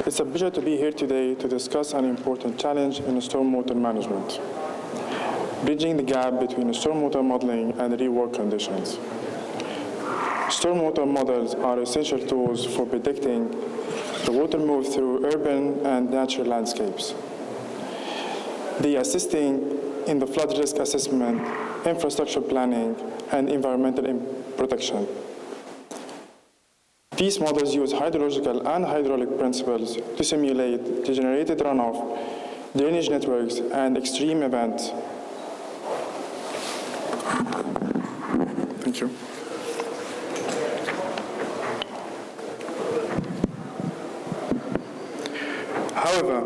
It's a pleasure to be here today to discuss an important challenge in stormwater management, bridging the gap between stormwater modeling and real-world conditions. Stormwater models are essential tools for predicting the water move through urban and natural landscapes. They assisting in the flood risk assessment, infrastructure planning, and environmental protection. These models use hydrological and hydraulic principles to simulate degenerated runoff, drainage networks, and extreme events. Thank you. However,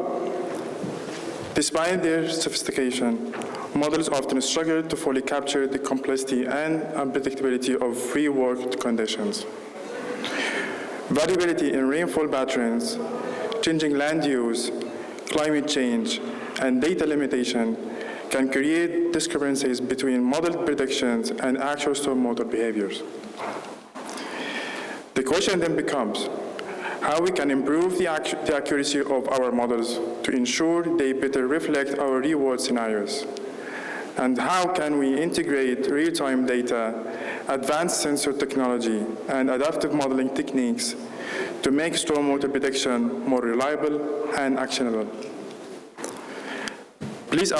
despite their sophistication, models often struggle to fully capture the complexity and unpredictability of real-world conditions. Variability in rainfall patterns, changing land use, climate change, and data limitation can create discrepancies between modeled predictions and actual stormwater behaviors. The question then becomes how we can improve the accuracy of our models to ensure they better reflect our real-world scenarios. And how can we integrate real-time data, advanced sensor technology, and adaptive modeling techniques to make stormwater prediction more reliable and actionable. Please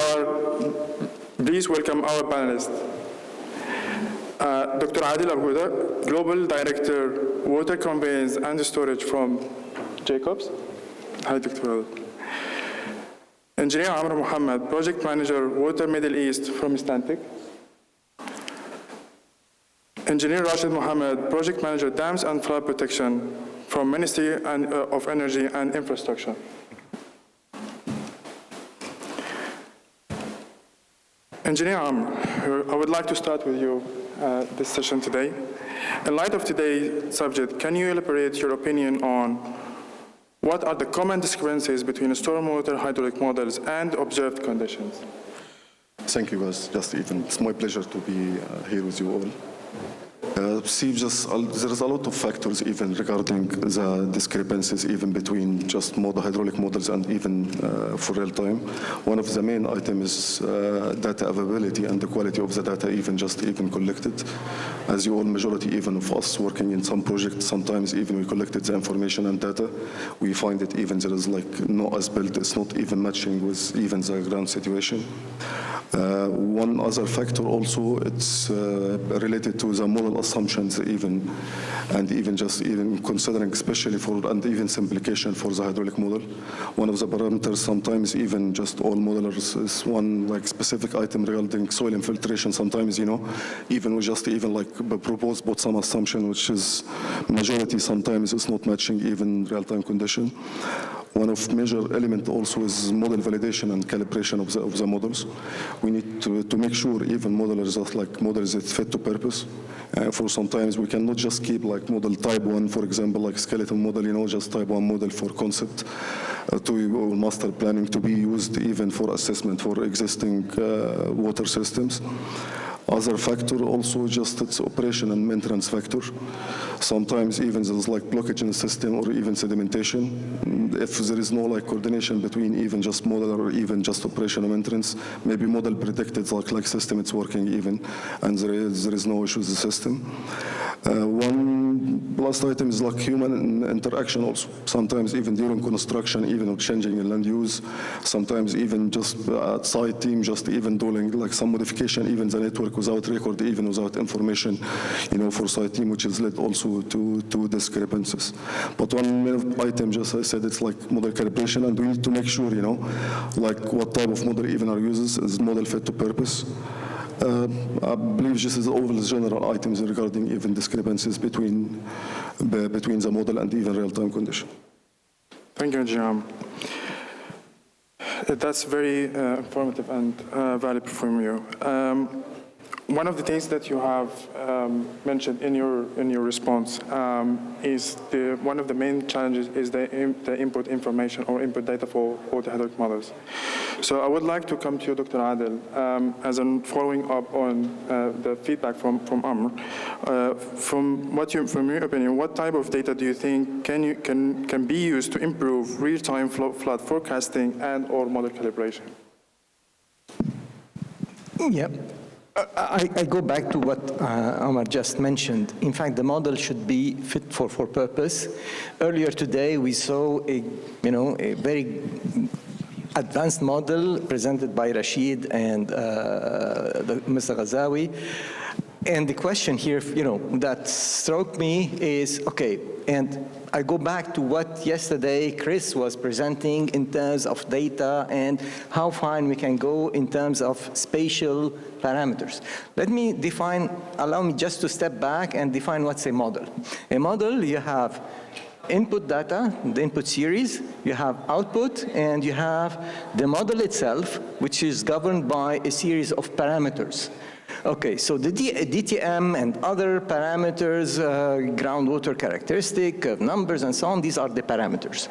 welcome our panelists. Dr. Adil Abuda, Global Director, Water Conveyance and Storage from Jacobs. Hi, Dr. Adil. Engineer Amr Mohammed, Project Manager, Water Middle East from Istantic. Engineer Rashid Mohammed, Project Manager, Dams and Flood Protection from Ministry of Energy and Infrastructure. Engineer Amr, I would like to start with you this session today. In light of today's subject, can you elaborate your opinion on what are the common discrepancies between stormwater hydraulic models and observed conditions? Thank you, guys. It's my pleasure to be here with you all. There is a lot of factors even regarding the discrepancies even between just hydraulic models and even for real time. One of the main items is data availability and the quality of the data even collected. As you all, majority even of us working in some projects, sometimes even we collected the information and data, we find it even there is like no as-built, it's not even matching with even the ground situation. One other factor also, it's related to the model assumptions even considering especially and even simplification for the hydraulic model. One of the parameters sometimes even just all modelers is one like specific item regarding soil infiltration. Sometimes, even we just propose but some assumption which is majority sometimes is not matching even real-time condition. One of major element also is model validation and calibration of the models. We need to make sure even modelers are models that fit to purpose. For sometimes we cannot just keep model type 1, for example, like skeleton model, just type 1 model for concept to master planning to be used even for assessment for existing water systems. Other factor also just its operation and maintenance factor. Sometimes even there's blockage in the system or even sedimentation. If there is no coordination between even just model or even just operation and maintenance, maybe model predicted like system it's working even, and there is no issue with the system. One last item is human interaction also. Sometimes even during construction, even changing in land use, sometimes even just at site team, just even doing some modification, even the network without record, even without information, for site team, which has led also to discrepancies. But one main item, just I said, it's model calibration, and we need to make sure, what type of model even our uses is model fit to purpose. I believe this is all the general items regarding even discrepancies between the model and even real-time condition. Thank you, Jam. That's very informative and valuable from you. one of the things that you have mentioned in your response is one of the main challenges is the input information or input data for the hydraulic models. So I would like to come to you, Dr. Adel, as in following up on the feedback from Amr. From your opinion, what type of data do you think can be used to improve real-time flood forecasting and/or model calibration? Yeah. I go back to what Amr just mentioned. In fact, the model should be fit for purpose. Earlier today, we saw a very advanced model presented by Rashid and Mr. Ghazawi. And the question here, that struck me is, okay, and I go back to what yesterday Chris was presenting in terms of data and how far we can go in terms of spatial parameters. Let me allow me just to step back and define what's a model. A model, you have input data, the input series, you have output, and you have the model itself, which is governed by a series of parameters. Okay, so the DTM and other parameters, groundwater characteristic, numbers, and so on, these are the parameters.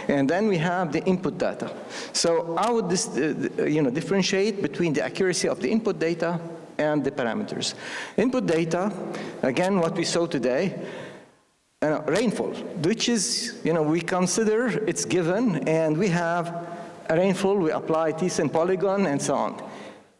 And then we have the input data. So I would differentiate between the accuracy of the input data and the parameters. Input data, again, what we saw today, rainfall, which is, we consider it's given, and we have a rainfall, we apply T-SIN polygon, and so on.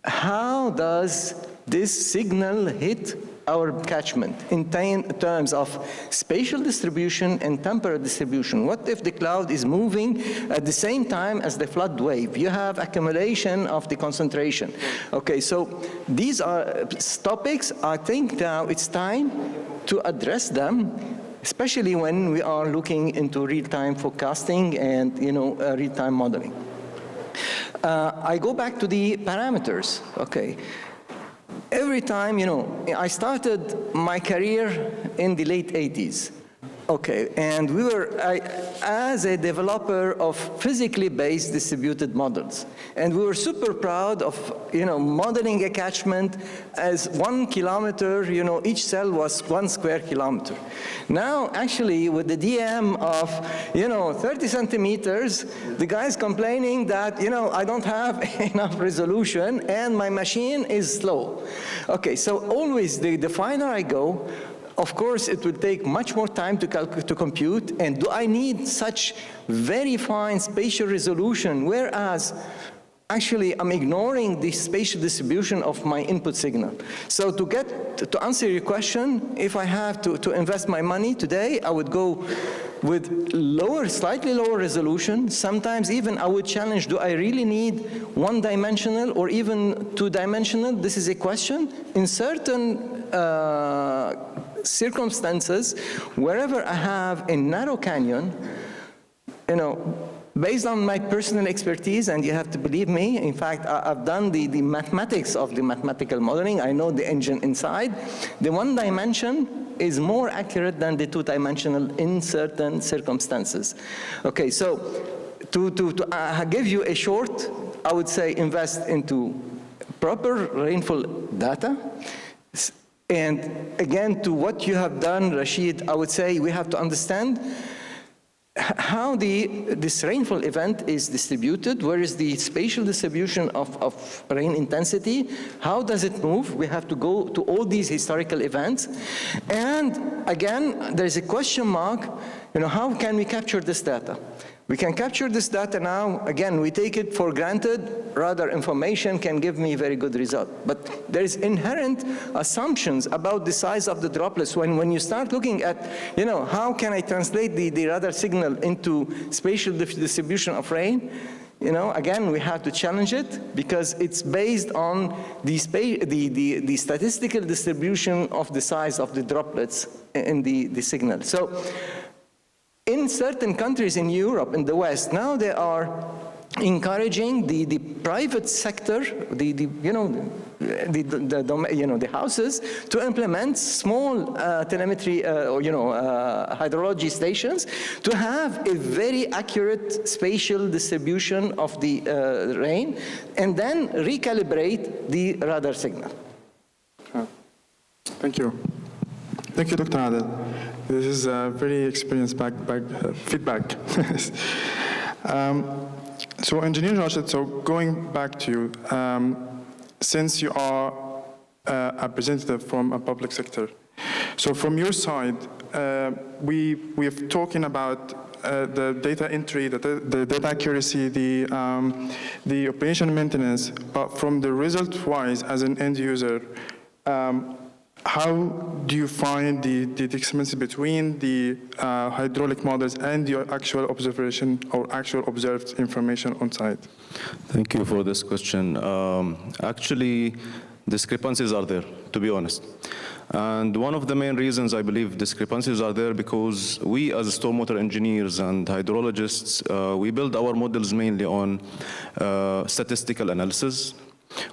How does this signal hit our catchment in terms of spatial distribution and temporal distribution? What if the cloud is moving at the same time as the flood wave? You have accumulation of the concentration. Okay, so these are topics. I think now it's time to address them, especially when we are looking into real-time forecasting and real-time modeling. I go back to the parameters. Okay. Every time, I started my career in the late 80s. Okay, and we were, as a developer of physically based distributed models, and we were super proud of, modeling a catchment as 1 kilometer, each cell was 1 square kilometer. Now, actually, with the DM of, 30 centimeters, the guy's complaining that, I don't have enough resolution and my machine is slow. Okay, so always, the finer I go, of course, it will take much more time to compute, and do I need such very fine spatial resolution, whereas actually I'm ignoring the spatial distribution of my input signal. So to answer your question, if I have to invest my money today, I would go with slightly lower resolution. Sometimes even I would challenge, do I really need one-dimensional or even two-dimensional? This is a question. In certain circumstances, wherever I have a narrow canyon, based on my personal expertise, and you have to believe me, in fact, I've done the mathematics of the mathematical modeling. I know the engine inside. The one dimension is more accurate than the two-dimensional in certain circumstances. Okay, so to give you a short, I would say invest into proper rainfall data. And again, to what you have done, Rashid, I would say we have to understand how this rainfall event is distributed, where is the spatial distribution of rain intensity, how does it move? We have to go to all these historical events. And again, there's a question mark, how can we capture this data? We can capture this data now. Again, we take it for granted. Radar information can give me a very good result. But there is inherent assumptions about the size of the droplets. When you start looking at, how can I translate the radar signal into spatial distribution of rain? Again, we have to challenge it because it's based on the statistical distribution of the size of the droplets in the signal. So, in certain countries in Europe, in the West, now they are encouraging the private sector, the houses, to implement small telemetry, hydrology stations to have a very accurate spatial distribution of the rain, and then recalibrate the radar signal. Thank you. Thank you, Dr. Adel. This is very experienced feedback. So, Engineer Rashid, so going back to you, since you are a representative from a public sector, so from your side, we've talking about the data entry, the data accuracy, the operation maintenance, but from the result-wise, as an end user, how do you find the discrepancy between the hydraulic models and your actual observation or actual observed information on site? Thank you for this question. Actually, discrepancies are there, to be honest. And one of the main reasons I believe discrepancies are there because we as stormwater engineers and hydrologists, we build our models mainly on statistical analysis.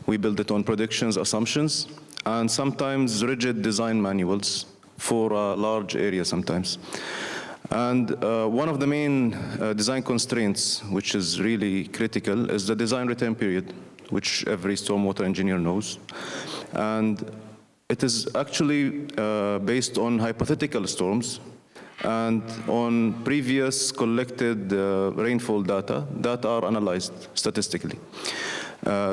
We build it on predictions, assumptions, and sometimes rigid design manuals for a large area sometimes. And one of the main design constraints, which is really critical, is the design return period, which every stormwater engineer knows. And it is actually based on hypothetical storms and on previous collected rainfall data that are analyzed statistically.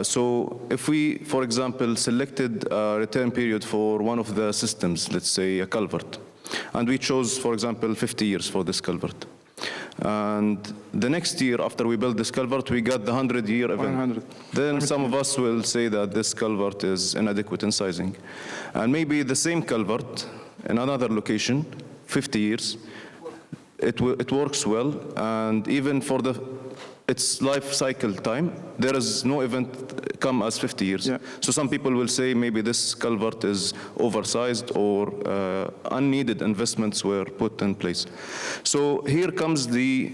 So if we, for example, selected a return period for one of the systems, let's say a culvert, and we chose, for example, 50 years for this culvert. And the next year after we built this culvert, we got the 100-year event. 100. Then some of us will say that this culvert is inadequate in sizing. And maybe the same culvert in another location, 50 years, it works well, and even for its life cycle time, there is no event come as 50 years. Yeah. So some people will say maybe this culvert is oversized or unneeded investments were put in place. So here comes the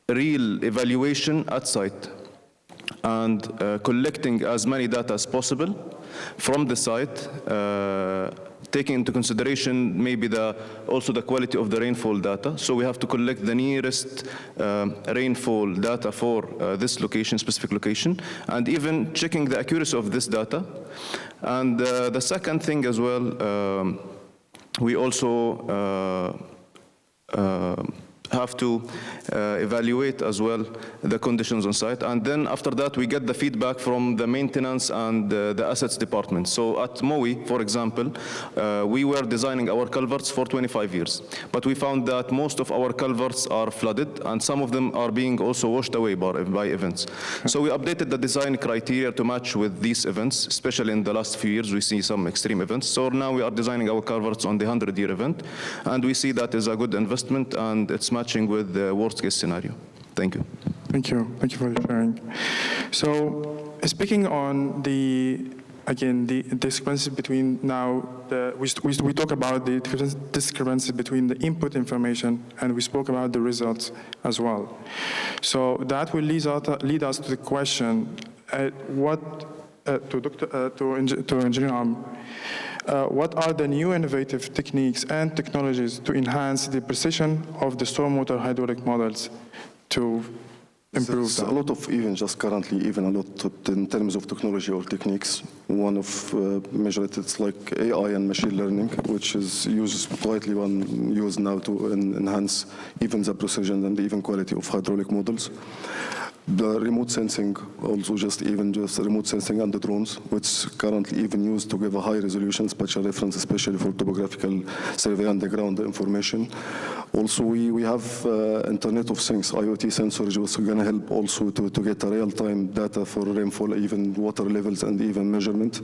real evaluation at site and collecting as many data as possible from the site, taking into consideration maybe also the quality of the rainfall data. So we have to collect the nearest rainfall data for this location, specific location, and even checking the accuracy of this data. And the second thing as well, we also have to evaluate as well the conditions on site. And then after that, we get the feedback from the maintenance and the assets department. So at MOE, for example, we were designing our culverts for 25 years. But we found that most of our culverts are flooded, and some of them are being also washed away by events. So we updated the design criteria to match with these events, especially in the last few years, we see some extreme events. So now we are designing our culverts on the 100-year event, and we see that is a good investment, and it's matching with the worst-case scenario. Thank you. Thank you. Thank you for sharing. So, speaking on the discrepancy between now, we talk about the discrepancy between the input information, and we spoke about the results as well. So that will lead us to the question: to Engineer what are the new innovative techniques and technologies to enhance the precision of the stormwater hydraulic models to improve that? A lot of even just currently, even a lot in terms of technology or techniques. One of measures, it's like AI and machine learning, which is used now to enhance even the precision and even quality of hydraulic models. The remote sensing, also just remote sensing and the drones, which currently even used to give a high resolution spatial reference, especially for topographical survey and the ground information. Also, we have Internet of Things, IoT sensors, which are going to help also to get a real-time data for rainfall, even water levels and even measurement.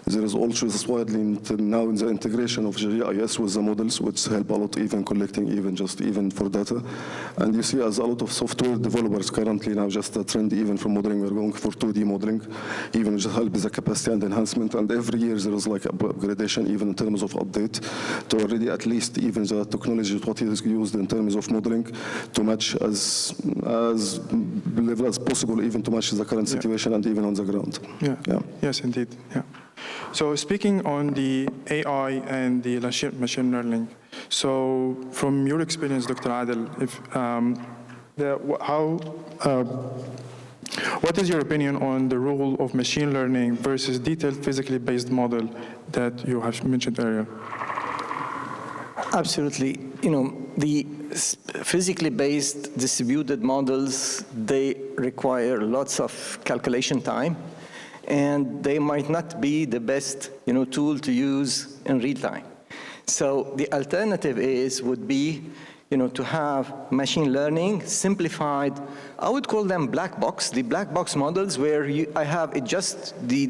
There is also widely now in the integration of GIS with the models, which help a lot even collecting even for data. And you see as a lot of software developers currently now just a trend even from modeling, we're going for 2D modeling, even just help with the capacity and enhancement. And every year there is like upgradation even in terms of update to already at least even the technology, what is used in terms of modeling to match as level as possible, even to match the current situation and even on the ground. Yeah. Yes, indeed. Yeah. So speaking on the AI and the machine learning, so from your experience, Dr. Adel, What is your opinion on the role of machine learning versus detailed physically based model that you have mentioned earlier? Absolutely. You know, the physically based distributed models, they require lots of calculation time, and they might not be the best, you know, tool to use in real time. So the alternative would be, you know, to have machine learning simplified. I would call them black box, the black box models where I have it just, the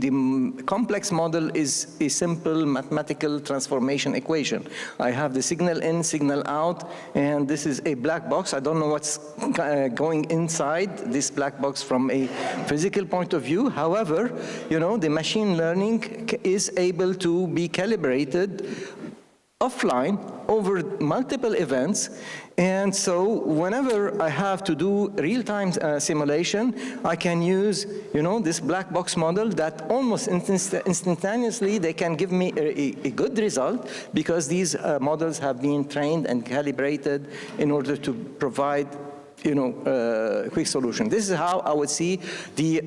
complex model is a simple mathematical transformation equation. I have the signal in, signal out, and this is a black box. I don't know what's going inside this black box from a physical point of view. However, you know, the machine learning is able to be calibrated offline over multiple events, and so whenever I have to do real-time simulation, I can use, you know, this black box model that almost instantaneously they can give me a good result, because these models have been trained and calibrated in order to provide, you know, quick solution. This is how I would see the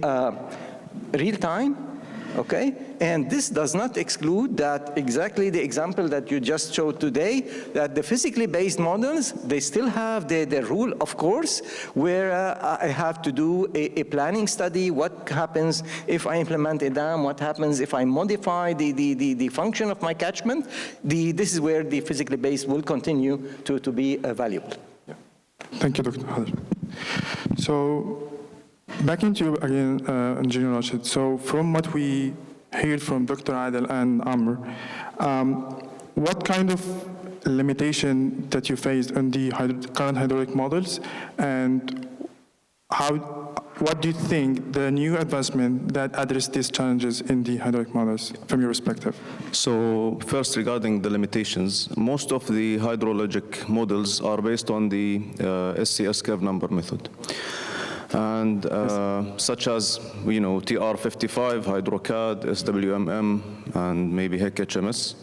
real-time. Okay, and this does not exclude that exactly the example that you just showed today, that the physically based models, they still have the rule, of course, where I have to do a planning study. What happens if I implement a dam? What happens if I modify the function of my catchment? This is where the physically based will continue to be valuable. Yeah. Thank you, Dr. Khader. So, back into you again, Engineer Rashid. So from what we heard from Dr. Adel and Amr, what kind of limitation that you faced on the current hydraulic models, and what do you think the new advancement that address these challenges in the hydraulic models from your perspective? So first, regarding the limitations, most of the hydrologic models are based on the SCS curve number method. And such as, you know, TR55, HydroCAD, SWMM, and maybe HEC-HMS.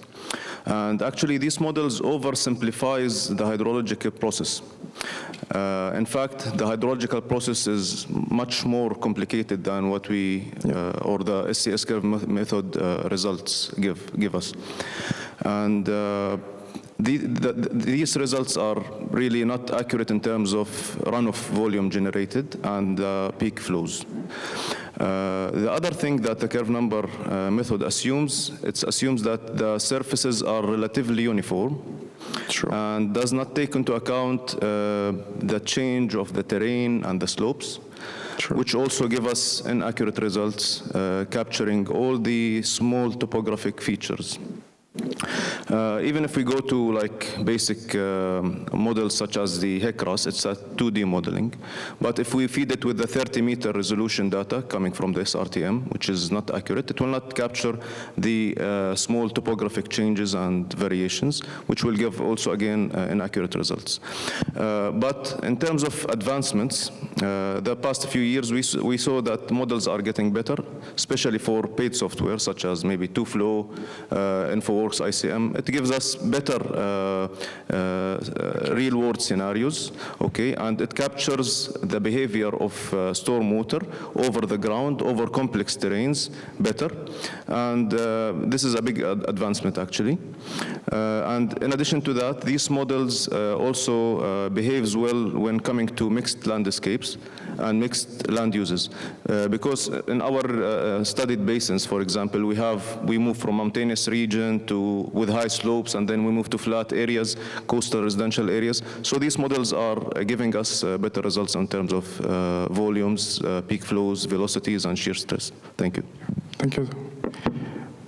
And actually, these models oversimplifies the hydrological process. In fact, the hydrological process is much more complicated than what we, or the SCS curve method results give us. And these results are really not accurate in terms of runoff volume generated and peak flows. The other thing that the curve number method assumes, it assumes that the surfaces are relatively uniform. Sure. And does not take into account the change of the terrain and the slopes. Sure. Which also give us inaccurate results, capturing all the small topographic features. Even if we go to like basic models such as the HECRAS, it's a 2D modeling. But if we feed it with the 30-meter resolution data coming from the SRTM, which is not accurate, it will not capture the small topographic changes and variations, which will give also, again, inaccurate results. But in terms of advancements, the past few years, we saw that models are getting better, especially for paid software, such as maybe 2Flow, InfoWorks, ICM. It gives us better real-world scenarios, okay, and it captures the behavior of stormwater over the ground, over complex terrains better, and this is a big advancement, actually. And in addition to that, these models also behaves well when coming to mixed landscapes and mixed land uses, because in our studied basins, for example, we move from mountainous region to with high slopes, and then we move to flat areas, coastal residential areas. So these models are giving us better results in terms of volumes, peak flows, velocities, and shear stress. Thank you. Thank you.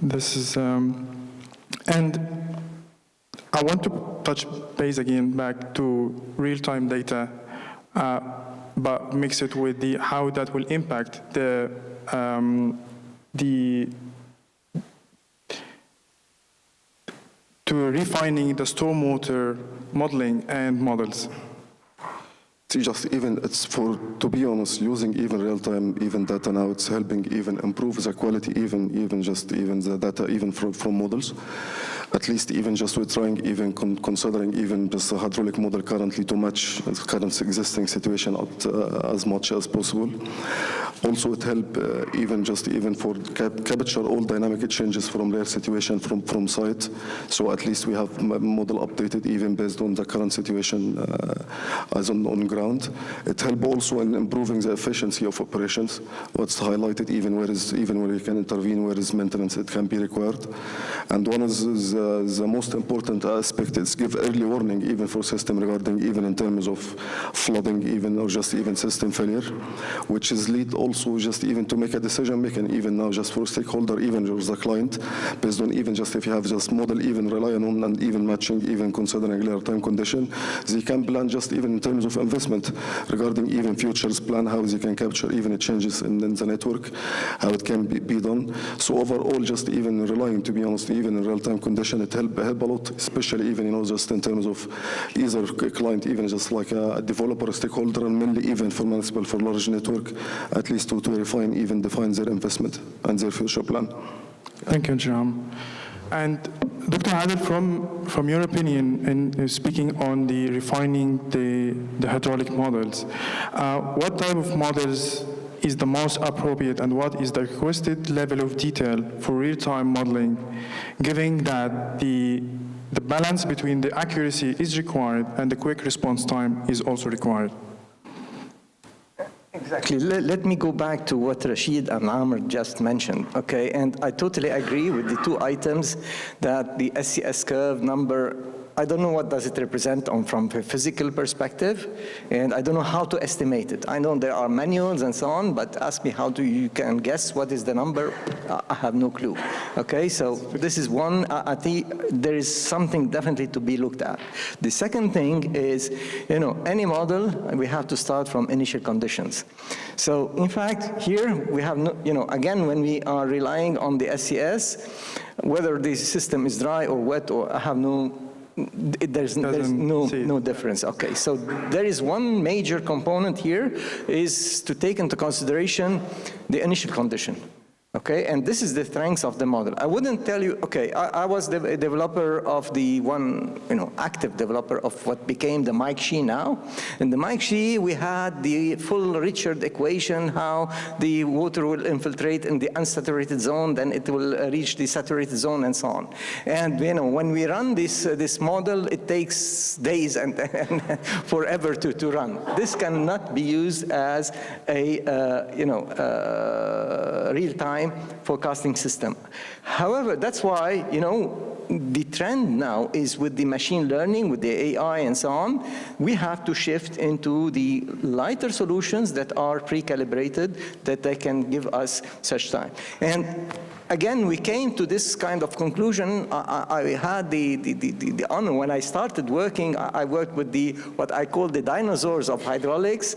This is, and I want to touch base again back to real-time data, but mix it with how that will impact the to refining the stormwater modeling and models. Just even, it's for, to be honest, using even real-time, even data now, it's helping even improve the quality, even the data, even from models. At least even just we're trying, even considering even just a hydraulic model currently to match the current existing situation as much as possible. Also, it help even for capture all dynamic changes from their situation from site. So at least we have model updated even based on the current situation as on ground. It help also in improving the efficiency of operations. What's highlighted even where you can intervene, where is maintenance it can be required. And one is the most important aspect is give early warning even for system regarding even in terms of flooding even or just even system failure, which is lead also just even to make a decision making even now just for stakeholder even for the client based on even just if you have just model even relying on and even matching even considering real-time condition, they can plan just even in terms of investment regarding even futures plan how they can capture even changes in the network, how it can be done. So overall just even relying, to be honest, even in real-time condition, it help a lot, especially even just in terms of either client even just like a developer, a stakeholder, and mainly even for municipal for large network, at least to refine even define their investment and their future plan. Thank you, Jam. And Dr. Adel, from your opinion, in speaking on the refining the hydraulic models, what type of models is the most appropriate and what is the requested level of detail for real-time modeling, given that the balance between the accuracy is required and the quick response time is also required? Exactly. Let me go back to what Rashid and Amr just mentioned, okay? And I totally agree with the two items that the SCS curve number, I don't know what does it represent from a physical perspective, and I don't know how to estimate it. I know there are manuals and so on, but ask me how you can guess what is the number, I have no clue. Okay, so this is one, I think there is something definitely to be looked at. The second thing is, any model, we have to start from initial conditions. So in fact, here we have, again, when we are relying on the SCS, whether the system is dry or wet, or I have there's no difference. Okay, so there is one major component here is to take into consideration the initial condition. Okay, and this is the strength of the model. I wouldn't tell you, okay, I was the developer of the one, active developer of what became the Mike Shee now. In the Mike Shee, we had the full Richard equation, how the water will infiltrate in the unsaturated zone, then it will reach the saturated zone and so on. And, when we run this model, it takes days and forever to run. This cannot be used as a, real-time forecasting system. However, that's why, the trend now is with the machine learning, with the AI and so on, we have to shift into the lighter solutions that are pre-calibrated, that they can give us such time. And again, we came to this kind of conclusion. I had the honor when I started working. I worked with what I call the dinosaurs of hydraulics.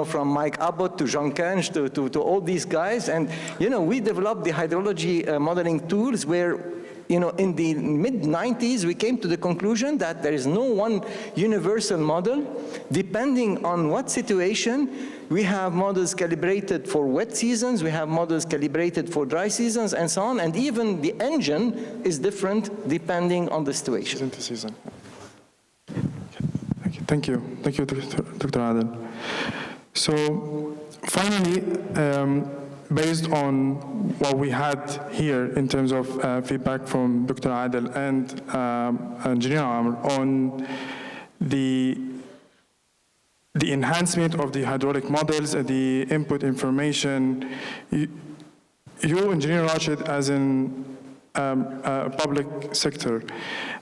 From Mike Abbott to Jean Kench to all these guys, and we developed the hydrology modeling tools where. In the mid-90s, we came to the conclusion that there is no one universal model. Depending on what situation, we have models calibrated for wet seasons, we have models calibrated for dry seasons, and so on. And even the engine is different depending on the situation. Season. Thank you, Dr. Adel. So finally, based on what we had here in terms of feedback from Dr. Adel and Engineer Amr on the enhancement of the hydraulic models and the input information, you, Engineer Rashid, as in public sector,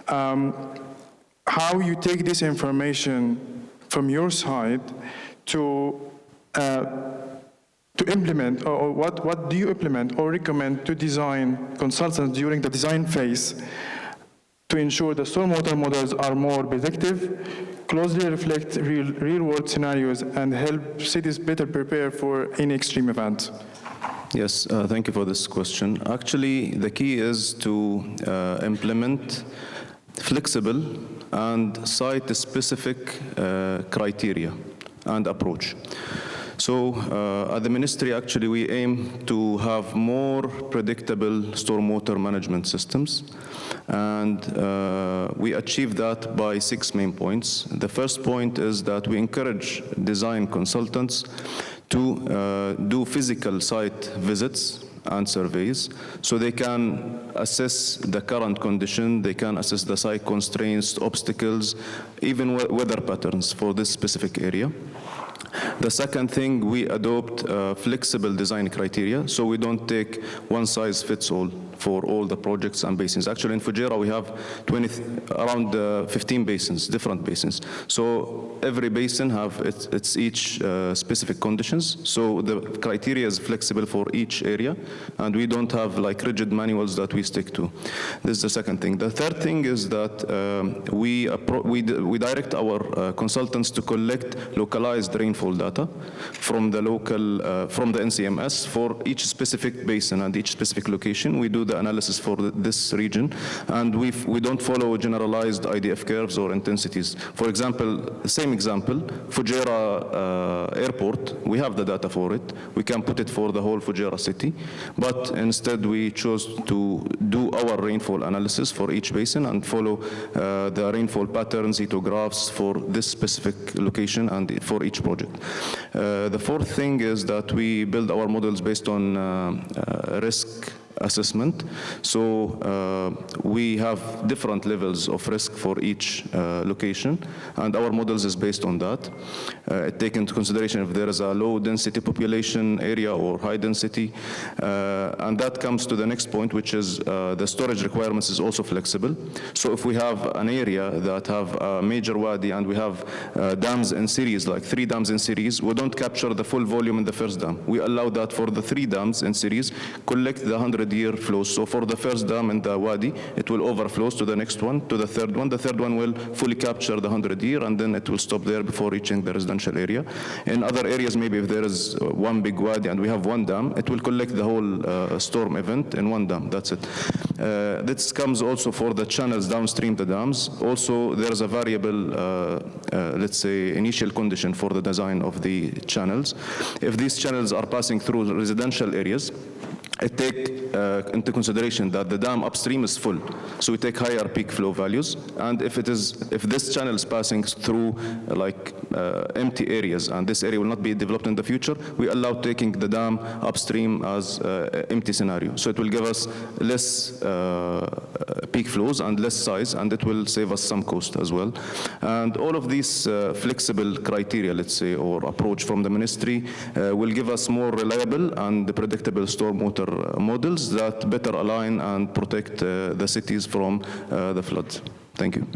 how you take this information from your side to implement, or what do you implement or recommend to design consultants during the design phase to ensure the stormwater models are more predictive, closely reflect real-world scenarios, and help cities better prepare for any extreme event? Yes, thank you for this question. Actually, the key is to implement flexible and site-specific criteria and approach. So at the ministry, actually, we aim to have more predictable stormwater management systems. And we achieve that by 6 main points. The first point is that we encourage design consultants to do physical site visits and surveys, so they can assess the current condition, they can assess the site constraints, obstacles, even weather patterns for this specific area. The second thing, we adopt flexible design criteria, so we don't take one size fits all for all the projects and basins. Actually, in Fujairah, we have around 15 basins, different basins. So every basin have its each specific conditions. So the criteria is flexible for each area, and we don't have like rigid manuals that we stick to. This is the second thing. The third thing is that we direct our consultants to collect localized rainfall data from the local, from the NCMS for each specific basin and each specific location. We do the analysis for this region, and we don't follow generalized IDF curves or intensities. For example, the same example, Fujairah airport, we have the data for it. We can put it for the whole Fujairah city, but instead we chose to do our rainfall analysis for each basin and follow the rainfall patterns, heatographs for this specific location and for each project. The fourth thing is that we build our models based on risk assessment. So we have different levels of risk for each location, and our models is based on that. Take into consideration if there is a low density population area or high density, and that comes to the next point, which is the storage requirements is also flexible. So if we have an area that have a major wadi and we have dams in series, like 3 dams in series, we don't capture the full volume in the first dam. We allow that for the 3 dams in series, collect the 100-year flows. So for the first dam in the wadi, it will overflows to the next one, to the third one. The third one will fully capture the 100-year, and then it will stop there before reaching the residential area. In other areas, maybe if there is one big wadi and we have 1 dam, it will collect the whole storm event in 1 dam. That's it. This comes also for the channels downstream the dams. Also, there is a variable, let's say, initial condition for the design of the channels. If these channels are passing through residential areas, it take into consideration that the dam upstream is full, so we take higher peak flow values. And if this channel is passing through like empty areas, and this area will not be developed in the future, we allow taking the dam upstream as empty scenario. So it will give us less peak flows and less size, and it will save us some cost as well. And all of these flexible criteria, let's say, or approach from the ministry will give us more reliable and predictable stormwater models that better align and protect the cities from the floods. Thank you.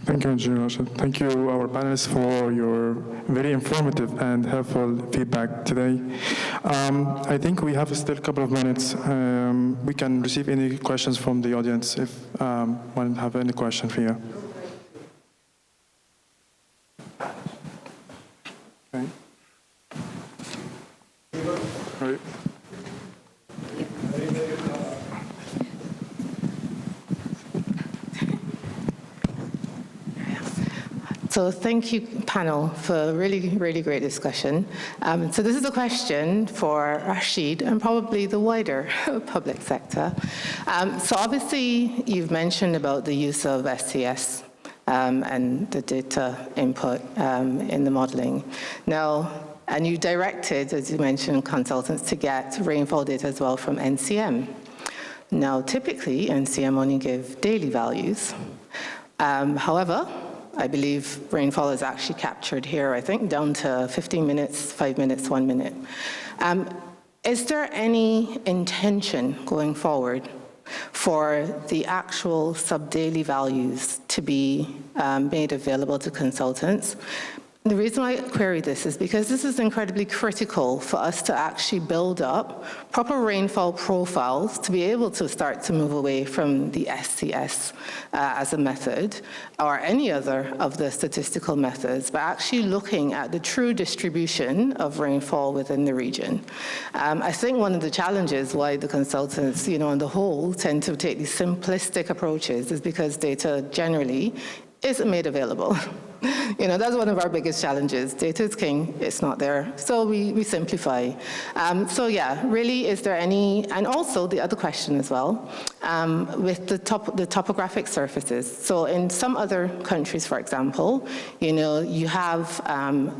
Thank you, Engineer Rashid. Thank you, our panelists, for your very informative and helpful feedback today. I think we have still a couple of minutes. We can receive any questions from the audience if one have any question for you. Okay. All right. So thank you, panel, for a really, really great discussion. So this is a question for Rashid and probably the wider public sector. So obviously, you've mentioned about the use of STS and the data input in the modeling. Now, and you directed, as you mentioned, consultants to get rainfall data as well from NCM. Now, typically, NCM only give daily values. However, I believe rainfall is actually captured here, I think, down to 15 minutes, 5 minutes, 1 minute. Is there any intention going forward for the actual sub-daily values to be made available to consultants? The reason why I query this is because this is incredibly critical for us to actually build up proper rainfall profiles to be able to start to move away from the STS as a method or any other of the statistical methods, but actually looking at the true distribution of rainfall within the region. I think one of the challenges why the consultants, on the whole, tend to take these simplistic approaches is because data generally isn't made available. That's one of our biggest challenges. Data is king, it's not there. So we simplify. So yeah, really, is there any, and also the other question as well, with the topographic surfaces. So in some other countries, for example, you have,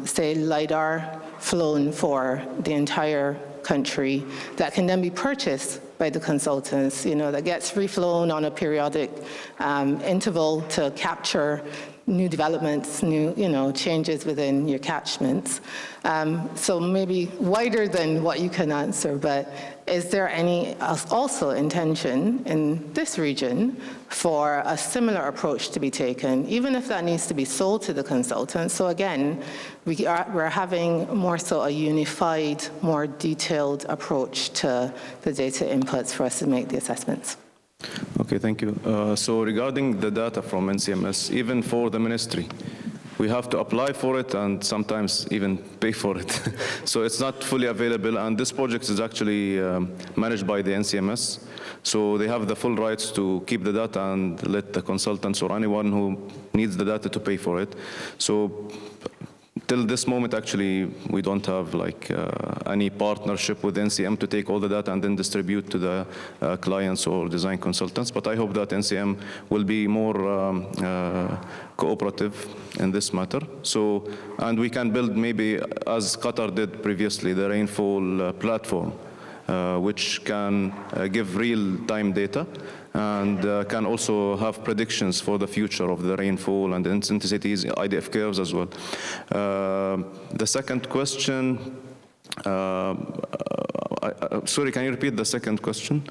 say, LiDAR flown for the entire country that can then be purchased by the consultants, that gets reflown on a periodic interval to capture new developments, new, changes within your catchments. So maybe wider than what you can answer, but is there any also intention in this region for a similar approach to be taken, even if that needs to be sold to the consultants? So again, we're having more so a unified, more detailed approach to the data inputs for us to make the assessments. Okay, thank you. So regarding the data from NCMS, even for the ministry, we have to apply for it and sometimes even pay for it. So it's not fully available, and this project is actually managed by the NCMS. So they have the full rights to keep the data and let the consultants or anyone who needs the data to pay for it. So till this moment, actually, we don't have any partnership with NCM to take all the data and then distribute to the clients or design consultants. But I hope that NCM will be more cooperative in this matter. So, and we can build maybe, as Qatar did previously, the rainfall platform, which can give real-time data and can also have predictions for the future of the rainfall and intensities, IDF curves as well. The second question, sorry, can you repeat the second question?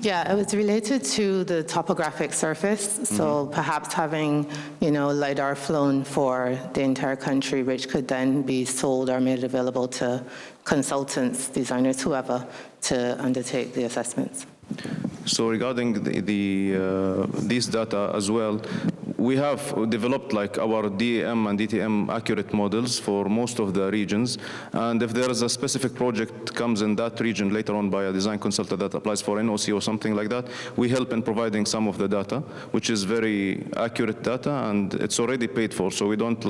Yeah, it was related to the topographic surface. So perhaps having, LiDAR flown for the entire country, which could then be sold or made available to consultants, designers, whoever, to undertake the assessments. So regarding these data as well, we have developed our DEM and DTM accurate models for most of the regions. And if there is a specific project comes in that region later on by a design consultant that applies for NOC or something like that, we help in providing some of the data, which is very accurate data, and it's already paid for. So we don't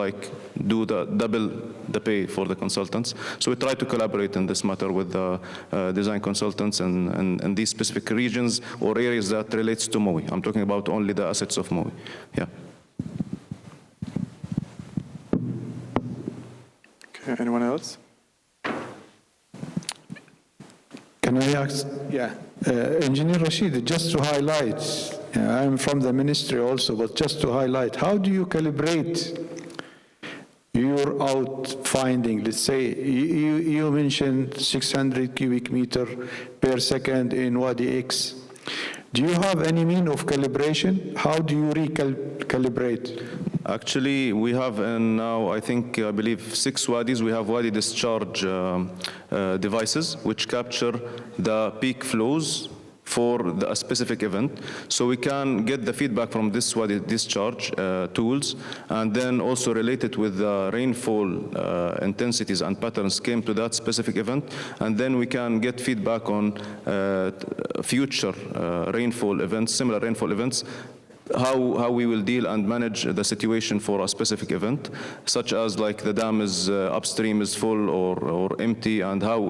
do double the pay for the consultants. So we try to collaborate in this matter with the design consultants in these specific regions or areas that relates to MOE. I'm talking about only the assets of MOE. Yeah. Okay, anyone else? Can I ask? Yeah. Engineer Rashid, just to highlight, I'm from the ministry also, but just to highlight, how do you calibrate your out finding? Let's say you mentioned 600 cubic meter per second in Wadi X. Do you have any mean of calibration? How do you recalibrate? Actually, we have now, I believe 6 wadis. We have wadi discharge devices which capture the peak flows for a specific event. So we can get the feedback from this wadi discharge tools and then also relate it with the rainfall intensities and patterns came to that specific event. And then we can get feedback on future rainfall events, similar rainfall events, how we will deal and manage the situation for a specific event, such as the dam is upstream is full or empty, and how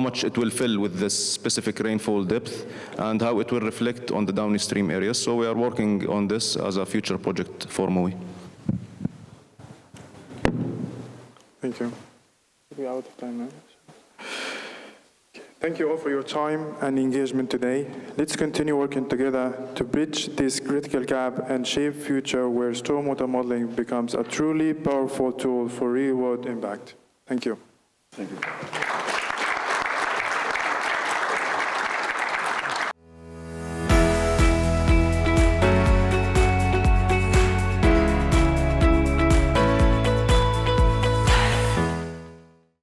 much it will fill with this specific rainfall depth, and how it will reflect on the downstream areas. So we are working on this as a future project for MOE. Thank you. We're out of time now. Thank you all for your time and engagement today. Let's continue working together to bridge this critical gap and shape a future where stormwater modeling becomes a truly powerful tool for real-world impact. Thank you. Thank you.